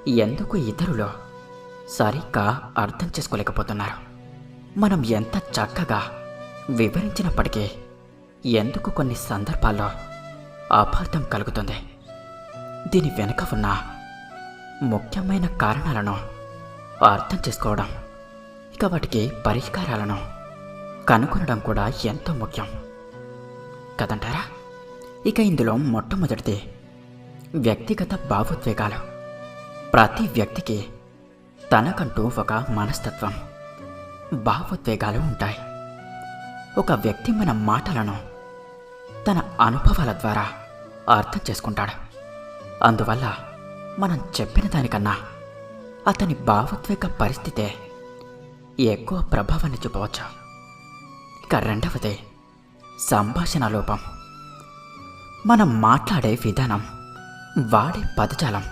ఎందుకు ఇతరులు సరిగ్గా అర్థం చేసుకోలేకపోతున్నారు? మనం ఎంత చక్కగా వివరించినప్పటికీ ఎందుకు కొన్ని సందర్భాల్లో అపార్థం కలుగుతుంది? దీని వెనుక ఉన్న ముఖ్యమైన కారణాలను అర్థం చేసుకోవడం, ఇక వాటికి పరిష్కారాలను కనుగొనడం కూడా ఎంతో ముఖ్యం కదంటారా? ఇక ఇందులో మొట్టమొదటిది వ్యక్తిగత భావోద్వేగాలు. ప్రతి వ్యక్తికి తనకంటూ ఒక మనస్తత్వం, భావోద్వేగాలు ఉంటాయి. ఒక వ్యక్తి మన మాటలను తన అనుభవాల ద్వారా అర్థం చేసుకుంటాడు. అందువల్ల మనం చెప్పిన దానికన్నా అతని భావోద్వేగ పరిస్థితే ఎక్కువ ప్రభావాన్ని చూపవచ్చు. ఇక రెండవది సంభాషణ లోపం. మనం మాట్లాడే విధానం, వాడే పదజాలం